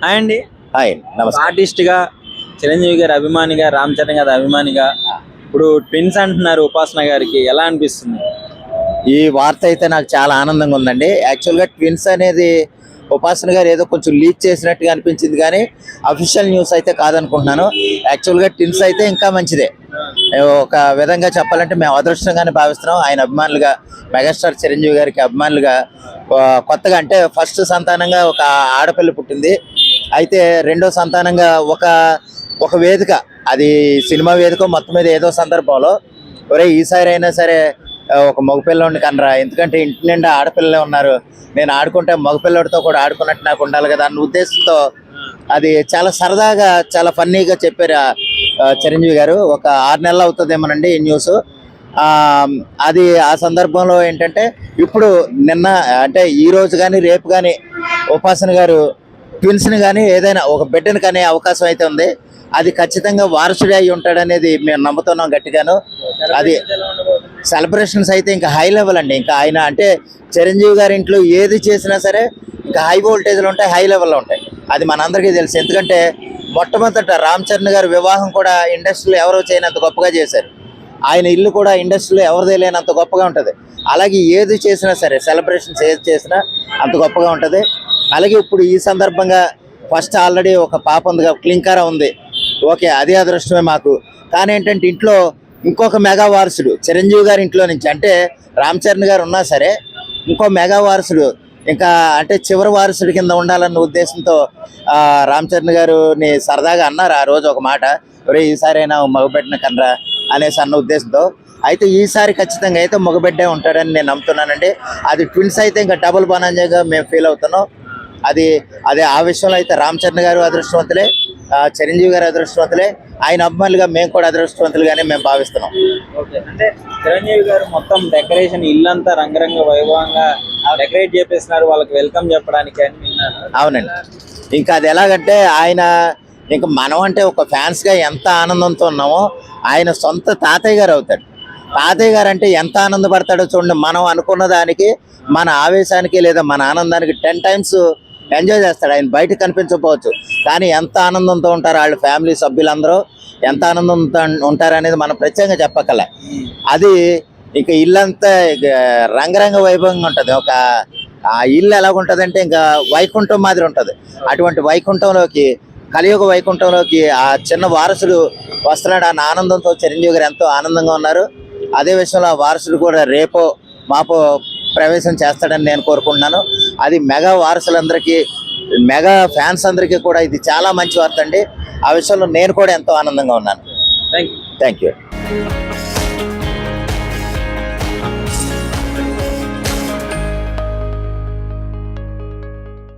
Hi అండి. Hi నమస్తే. Artist గా చిరంజీవి గారి అభిమానిగా, రామ్ చరణ్ గారి అభిమానిగా ఇప్పుడు ట్విన్స్ అంటున్నారు ఉపాసన గారికి, ఎలా అనిపిస్తుంది? ఈ వార్త అయితే నాకు చాలా ఆనందంగా ఉందండి. యాక్చువల్గా ట్విన్స్ అనేది ఉపాసన గారు ఏదో కొంచెం లీక్ చేసినట్టుగా అనిపించింది, కానీ అఫీషియల్ న్యూస్ అయితే కాదనుకుంటున్నాను. యాక్చువల్గా ట్విన్స్ అయితే ఇంకా మంచిదే. ఒక విధంగా చెప్పాలంటే మేము అదృష్టంగానే భావిస్తున్నాం. ఆయన అభిమానులుగా, మెగాస్టార్ చిరంజీవి గారికి అభిమానులుగా కొత్తగా అంటే ఫస్ట్ సంతానంగా ఒక ఆడపిల్ల పుట్టింది. అయితే రెండో సంతానంగా ఒక వేదిక, అది సినిమా వేదిక మొత్తం మీద ఏదో సందర్భంలో ఒరే ఈసారి అయినా సరే ఒక మగపిల్లోడిని కనరా, ఎందుకంటే ఇంటి నిండా ఆడపిల్లలే ఉన్నారు, నేను ఆడుకుంటే మగపిల్లడితో కూడా ఆడుకున్నట్టు నాకు ఉండాలి కదా అన్న ఉద్దేశంతో అది చాలా సరదాగా చాలా ఫన్నీగా చెప్పారు చిరంజీవి గారు. ఒక 6 నెలలు అవుతుందేమోనండి ఈ న్యూస్. అది ఆ సందర్భంలో ఏంటంటే ఇప్పుడు నిన్న అంటే ఈ రోజు కానీ రేపు కానీ ఉపాసన గారు ట్విన్స్ని కానీ ఏదైనా ఒక బిడ్డను కానీ అవకాశం అయితే ఉంది. అది ఖచ్చితంగా వారసుడే అయి ఉంటాడనేది మేము నమ్ముతున్నాం గట్టిగాను. అది సెలబ్రేషన్స్ అయితే ఇంకా హై లెవెల్ అండి. ఇంకా ఆయన అంటే చిరంజీవి గారి ఇంట్లో ఏది చేసినా సరే ఇంకా హై వోల్టేజ్లు ఉంటాయి, హై లెవెల్లో ఉంటాయి. అది మనందరికీ తెలుసు. ఎందుకంటే మొట్టమొదట రామ్ చరణ్ గారి వివాహం కూడా ఇండస్ట్రీలో ఎవరో చేయనంత గొప్పగా చేశారు. ఆయన ఇల్లు కూడా ఇండస్ట్రీలో ఎవరిదే లేనంత గొప్పగా ఉంటుంది. అలాగే ఏది చేసినా సరే సెలబ్రేషన్స్ ఏది చేసినా అంత గొప్పగా ఉంటుంది. అలాగే ఇప్పుడు ఈ సందర్భంగా ఫస్ట్ ఆల్రెడీ ఒక పాప ఉంది, క్లింకారా ఉంది. ఓకే, అదే అదృష్టమే మాకు. కానీ ఏంటంటే ఇంట్లో ఇంకొక మెగా వారసుడు చిరంజీవి గారి ఇంట్లో నుంచి, అంటే రామ్ చరణ్ గారు ఉన్నా సరే ఇంకో మెగా వారసుడు, ఇంకా అంటే చివరి వారసుడి కింద ఉండాలన్న ఉద్దేశంతో రామ్ చరణ్ గారుని సరదాగా అన్నారు ఆ రోజు ఒక మాట, ఒరే ఈసారైనా మగబిడ్డను కనరా అనేసి అన్న ఉద్దేశంతో. అయితే ఈసారి ఖచ్చితంగా అయితే మగబిడ్డే ఉంటాడని నేను నమ్ముతున్నానండి. అది ట్విన్స్ అయితే ఇంకా డబుల్ బనాంజాగా మేము ఫీల్ అవుతున్నాం. అదే ఆ విషయంలో అయితే రామ్ చరణ్ గారు అదృష్టవంతులే, చిరంజీవి గారు అదృష్టవంతులే, ఆయన అభిమానులుగా మేము కూడా అదృష్టవంతులుగానే మేము భావిస్తున్నాం. ఓకే, అంటే చిరంజీవి గారు మొత్తం డెకరేషన్ ఇల్లంతా రంగరంగ వైభవంగా డెకరేట్ చేపిస్తున్నారు వాళ్ళకి వెల్కమ్ చెప్పడానికి అని విన్నాను. అవునండి. ఇంకా అది ఎలాగంటే ఆయన ఇంకా మనం అంటే ఒక ఫ్యాన్స్గా ఎంత ఆనందంతో ఉన్నామో ఆయన సొంత తాతయ్య గారు అవుతాడు. తాతయ్య గారు అంటే ఎంత ఆనందపడతాడో చూడండి. మనం అనుకున్న దానికి, మన ఆవేశానికి లేదా మన ఆనందానికి 10 times ఎంజాయ్ చేస్తాడు. ఆయన బయట కనిపించకపోవచ్చు, కానీ ఎంత ఆనందంతో ఉంటారు వాళ్ళ ఫ్యామిలీ సభ్యులందరూ, ఎంత ఆనందంతో ఉంటారనేది మనం ప్రత్యేకంగా చెప్పక్కల. అది ఇక ఇల్లంతా రంగరంగ వైభవంగా ఉంటుంది. ఆ ఇల్లు ఎలాగుంటుంది అంటే ఇంకా వైకుంఠం మాదిరి ఉంటుంది. అటువంటి వైకుంఠంలోకి, కలియుగ వైకుంఠంలోకి ఆ చిన్న వారసుడు వస్తున్నాడు అన్న ఆనందంతో చిరంజీవి గారు ఎంతో ఆనందంగా ఉన్నారు. అదే విషయంలో ఆ వారసుడు కూడా రేపో మాపో ప్రవేశం చేస్తాడని నేను కోరుకుంటున్నాను. అది మెగా వారసులందరికీ, మెగా ఫ్యాన్స్ అందరికీ కూడా ఇది చాలా మంచి వార్త అండి. ఆ విషయంలో నేను కూడా ఎంతో ఆనందంగా ఉన్నాను. Thank you. Thank you.